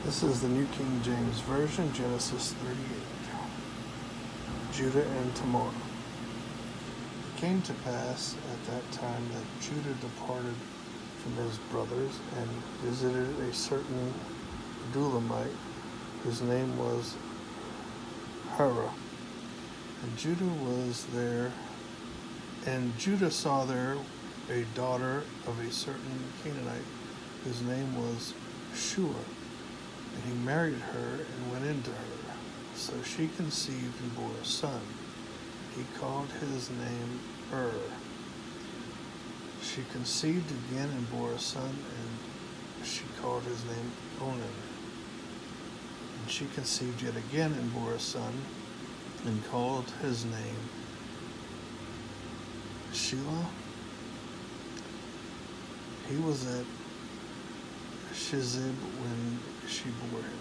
This is the New King James Version, Genesis 38. Judah and Tamar. It came to pass at that time that Judah departed from his brothers and visited a certain Adulamite, whose name was Hira. And Judah saw there a daughter of a certain Canaanite, whose name was Shua. And he married her and went into her. So she conceived and bore a son. He called his name She conceived again and bore a son, and she called his name Onan. And she conceived yet again and bore a son, and called his name Shelah. He was at Shizib when she bore him.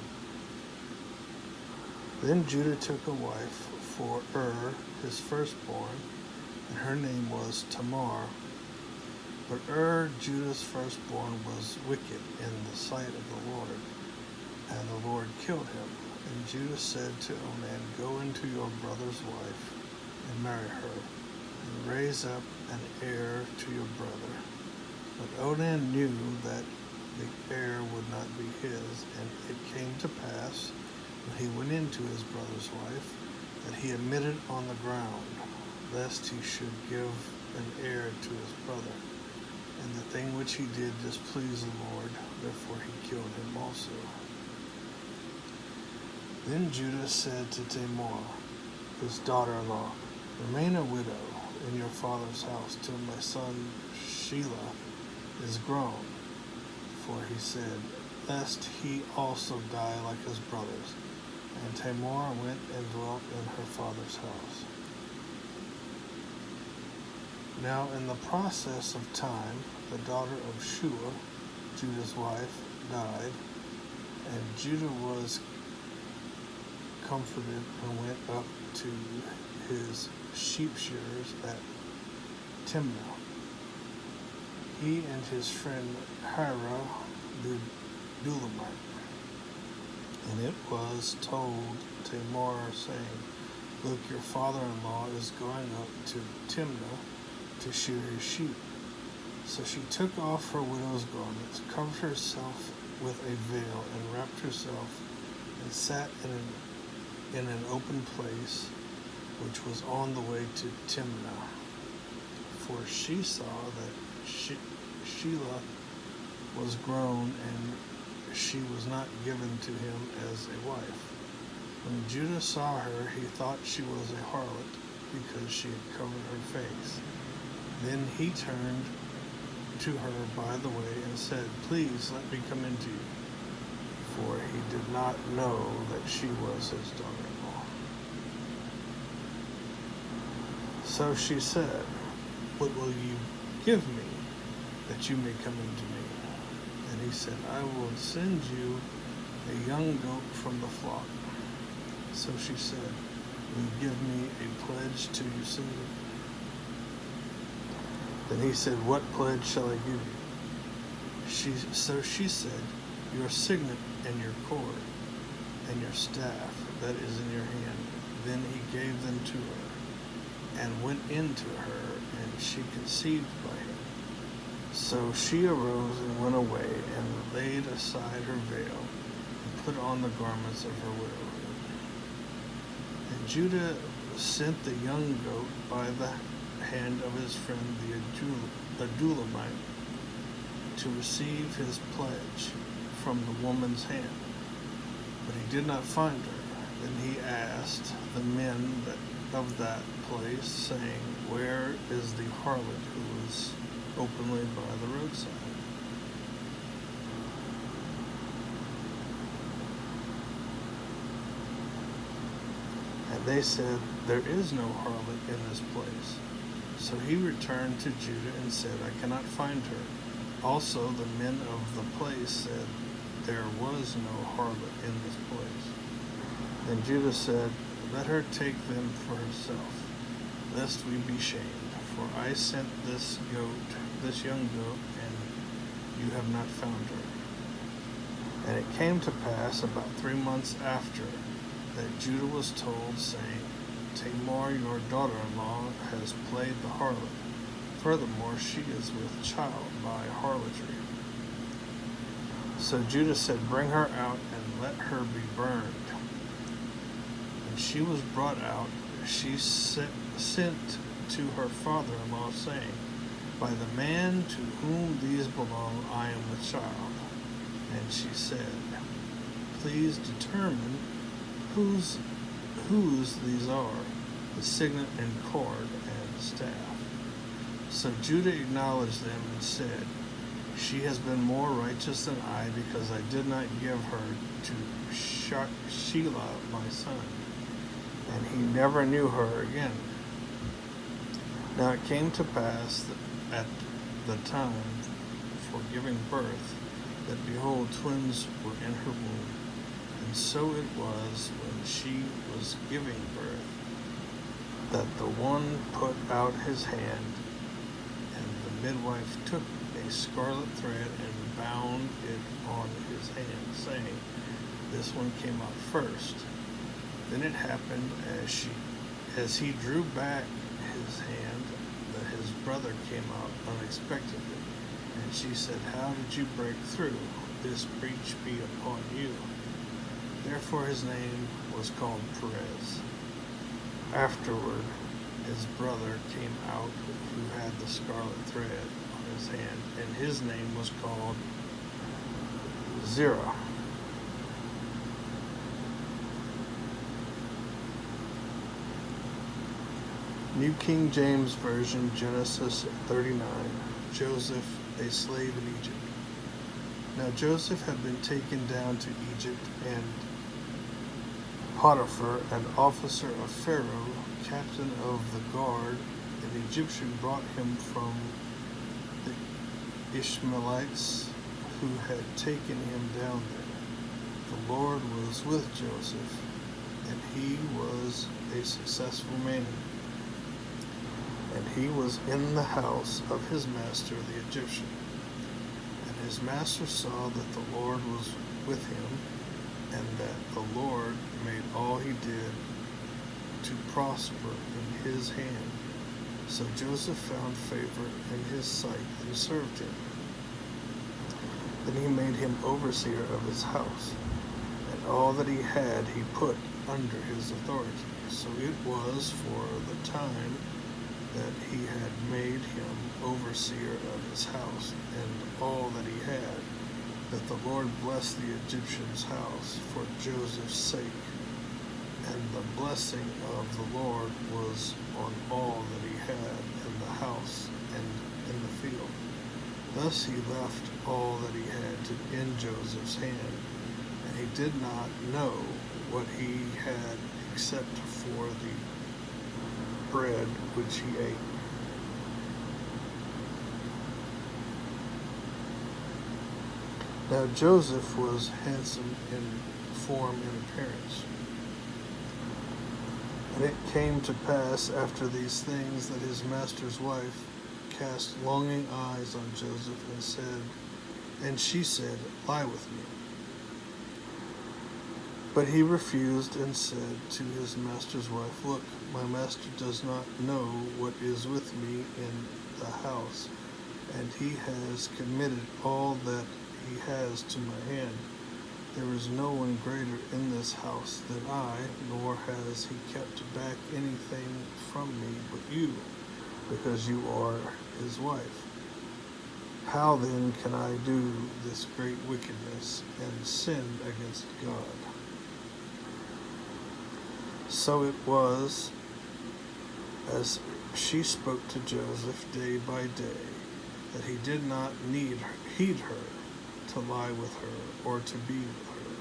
Then Judah took a wife for his firstborn, and her name was Tamar. But Judah's firstborn, was wicked in the sight of the Lord, and the Lord killed him. And Judah said to Onan, Go into your brother's wife and marry her, and raise up an heir to your brother. But Onan knew that the heir would not be his, and it came to pass, when he went into his brother's wife, that he admitted on the ground, lest he should give an heir to his brother. And the thing which he did displeased the Lord, therefore he killed him also. Then Judah said to Tamar, his daughter-in-law, Remain a widow in your father's house till my son Shelah is grown. For he said, Lest he also die like his brothers. And Tamar went and dwelt in her father's house. Now in the process of time, the daughter of Shua, Judah's wife, died, and Judah was comforted and went up to his sheep shearers at Timnah. He and his friend Hira the Adulamite. And it was told Tamar, saying, Look, your father-in-law is going up to Timnah to shear his sheep. So she took off her widow's garments, covered herself with a veil, and wrapped herself, and sat in an open place, which was on the way to Timnah. For she saw that Shelah was grown, and she was not given to him as a wife. When Judah saw her, he thought she was a harlot, because she had covered her face. Then he turned to her by the way and said, Please let me come into you. For he did not know that she was his daughter-in-law. So she said, What will you give me, that you may come into me? And he said, I will send you a young goat from the flock. So she said, Will you give me a pledge till you send it? Then he said, What pledge shall I give you? So she said, Your signet and your cord and your staff that is in your hand. Then he gave them to her, and went into her, and she conceived by him. So she arose and went away, and laid aside her veil, and put on the garments of her widowhood. And Judah sent the young goat by the hand of his friend the Adulamite to receive his pledge from the woman's hand. But he did not find her. Then he asked the men of that place, saying, Where is the harlot who was openly by the roadside? And they said, There is no harlot in this place. So he returned to Judah and said, I cannot find her. Also the men of the place said, There was no harlot in this place. Then Judah said, Let her take them for herself, lest we be shamed. For I sent this young goat, and you have not found her. And it came to pass about 3 months after that Judah was told, saying, Tamar, your daughter-in-law, has played the harlot. Furthermore, she is with child by harlotry. So Judah said, Bring her out and let her be burned. And she was brought out. She sent to her father-in-law, saying, By the man to whom these belong, I am with child. And she said, Please determine whose these are, the signet and cord and staff. So Judah acknowledged them and said, She has been more righteous than I, because I did not give her to Shelah my son. And he never knew her again. Now it came to pass that at the time for giving birth, that behold, twins were in her womb. And so it was when she was giving birth, that the one put out his hand, and the midwife took a scarlet thread and bound it on his hand, saying, This one came out first. Then it happened as he drew back his hand, that his brother came out unexpectedly. And she said, How did you break through? This breach be upon you. Therefore his name was called Perez. Afterward his brother came out, who had the scarlet thread on his hand, and his name was called Zerah. New King James Version, Genesis 39. Joseph, a slave in Egypt. Now Joseph had been taken down to Egypt, and Potiphar, an officer of Pharaoh, captain of the guard, an Egyptian, brought him from the Ishmaelites who had taken him down there. The Lord was with Joseph, and he was a successful man. And he was in the house of his master, the Egyptian. And his master saw that the Lord was with him, and that the Lord made all he did to prosper in his hand. So Joseph found favor in his sight and served him. Then he made him overseer of his house, and all that he had he put under his authority. So it was for the time that he had made him overseer of his house and all that he had, that the Lord blessed the Egyptian's house for Joseph's sake. And the blessing of the Lord was on all that he had in the house and in the field. Thus he left all that he had in Joseph's hand, and he did not know what he had except for the bread which he ate. Now Joseph was handsome in form and appearance. And it came to pass after these things that his master's wife cast longing eyes on Joseph, and she said, Lie with me. But he refused and said to his master's wife, Look, my master does not know what is with me in the house, and he has committed all that he has to my hand. There is no one greater in this house than I, nor has he kept back anything from me but you, because you are his wife. How then can I do this great wickedness and sin against God? So it was, as she spoke to Joseph day by day, that he did not heed her to lie with her or to be with her.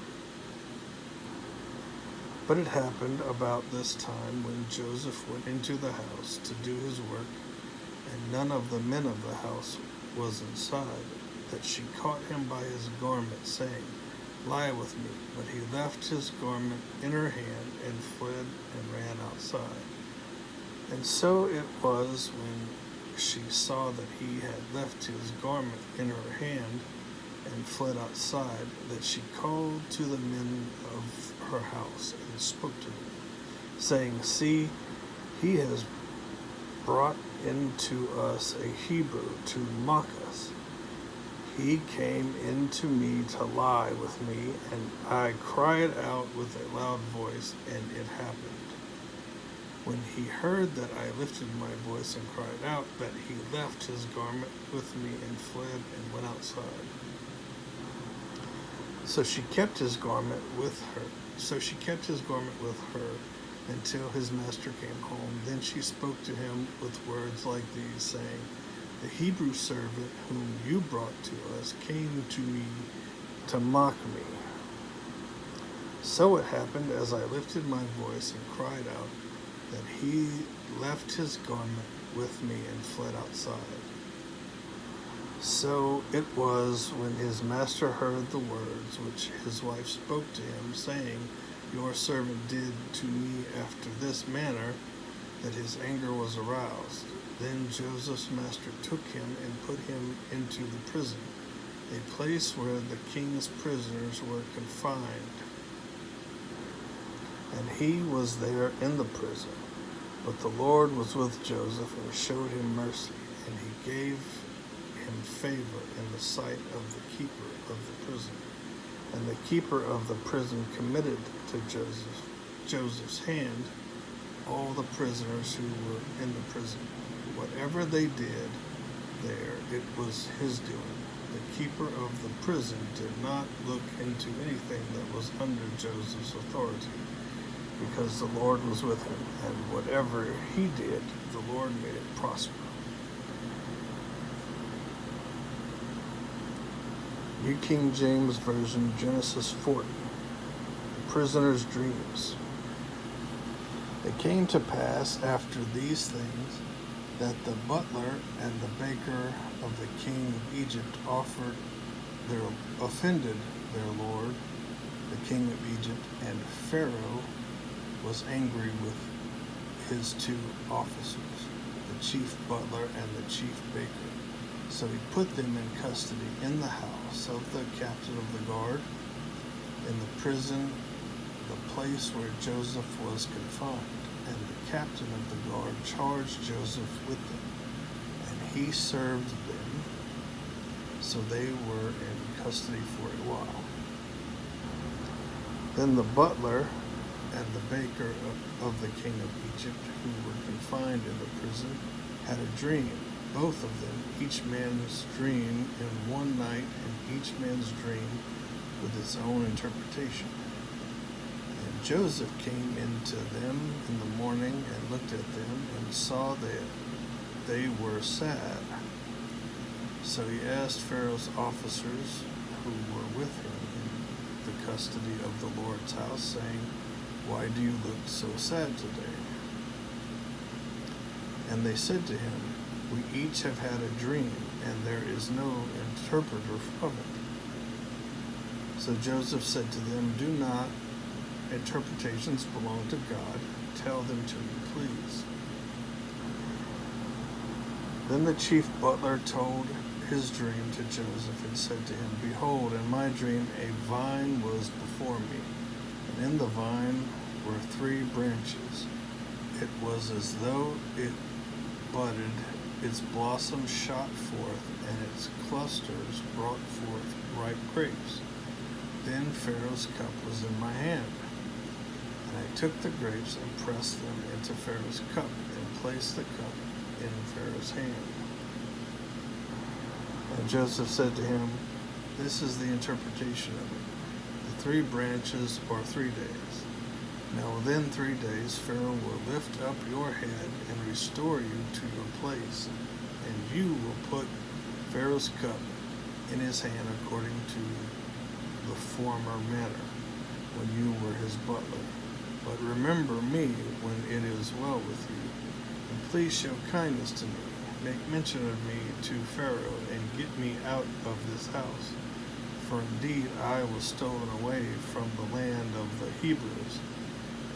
But it happened about this time when Joseph went into the house to do his work, and none of the men of the house was inside, that she caught him by his garment, saying, Lie with me. But he left his garment in her hand and fled and ran outside. And so it was when she saw that he had left his garment in her hand and fled outside, that she called to the men of her house and spoke to them, saying, See, he has brought into us a Hebrew to mock us. He came into me to lie with me, and I cried out with a loud voice, and it happened. When he heard that I lifted my voice and cried out, that he left his garment with me and fled and went outside. So she kept his garment with her until his master came home. Then she spoke to him with words like these, saying, The Hebrew servant whom you brought to us came to me to mock me. So it happened, as I lifted my voice and cried out, that he left his garment with me and fled outside. So it was, when his master heard the words which his wife spoke to him, saying, Your servant did to me after this manner, that his anger was aroused. Then Joseph's master took him and put him into the prison, a place where the king's prisoners were confined. And he was there in the prison. But the Lord was with Joseph and showed him mercy, and he gave him favor in the sight of the keeper of the prison. And the keeper of the prison committed to Joseph's hand all the prisoners who were in the prison. Whatever they did there, it was his doing. The keeper of the prison did not look into anything that was under Joseph's authority, because the Lord was with him, and whatever he did, the Lord made it prosper. New King James Version, Genesis 40. The prisoner's dreams. It came to pass after these things that the butler and the baker of the king of Egypt offended their lord, the king of Egypt, and Pharaoh was angry with his two officers, the chief butler and the chief baker. So he put them in custody in the house of the captain of the guard, in the prison, the place where Joseph was confined. And the captain of the guard charged Joseph with them, and he served them. So they were in custody for a while. Then the butler and the baker of the king of Egypt, who were confined in the prison, had a dream, both of them, each man's dream in one night, and each man's dream with its own interpretation. And Joseph came into them in the morning and looked at them and saw that they were sad. So he asked Pharaoh's officers who were with him in the custody of the Lord's house, saying, Why do you look so sad today? And they said to him, We each have had a dream, and there is no interpreter of it. So Joseph said to them, Do not interpretations belong to God? Tell them to me, please. Then the chief butler told his dream to Joseph and said to him, Behold, in my dream a vine was before me, and in the vine were 3 branches. It was as though it budded, its blossoms shot forth, and its clusters brought forth ripe grapes. Then Pharaoh's cup was in my hand, and I took the grapes and pressed them into Pharaoh's cup, and placed the cup in Pharaoh's hand. And Joseph said to him, This is the interpretation of it. The 3 branches are 3 days. Now within 3 days Pharaoh will lift up your head and restore you to your place, and you will put Pharaoh's cup in his hand according to the former manner, when you were his butler. But remember me when it is well with you, and please show kindness to me. Make mention of me to Pharaoh, and get me out of this house. For indeed I was stolen away from the land of the Hebrews,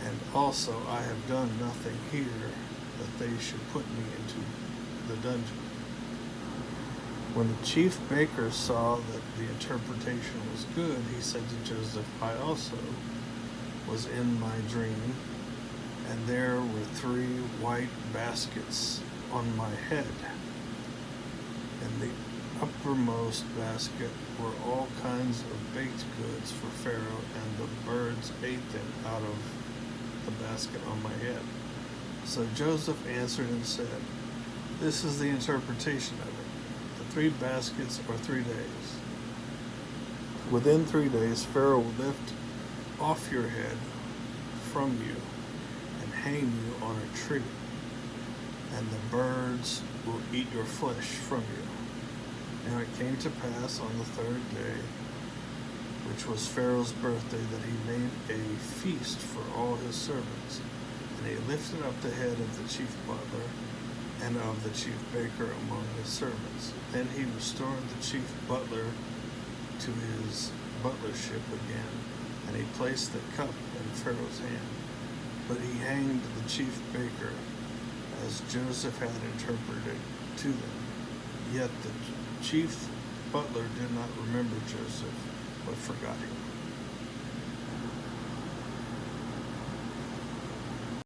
and also I have done nothing here that they should put me into the dungeon. When the chief baker saw that the interpretation was good, he said to Joseph, I also was in my dream, and there were 3 white baskets on my head. In the uppermost basket were all kinds of baked goods for Pharaoh, and the birds ate them out of the basket on my head. So Joseph answered and said, This is the interpretation of it. The 3 baskets are 3 days. Within 3 days, Pharaoh will lift off your head from you and hang you on a tree, and the birds will eat your flesh from you. Now it came to pass on the 3rd day, which was Pharaoh's birthday, that he made a feast for all his servants. And he lifted up the head of the chief butler and of the chief baker among his servants. Then he restored the chief butler to his butlership again, and he placed the cup in Pharaoh's hand. But he hanged the chief baker, as Joseph had interpreted to them. Yet the chief butler did not remember Joseph, but forgot him.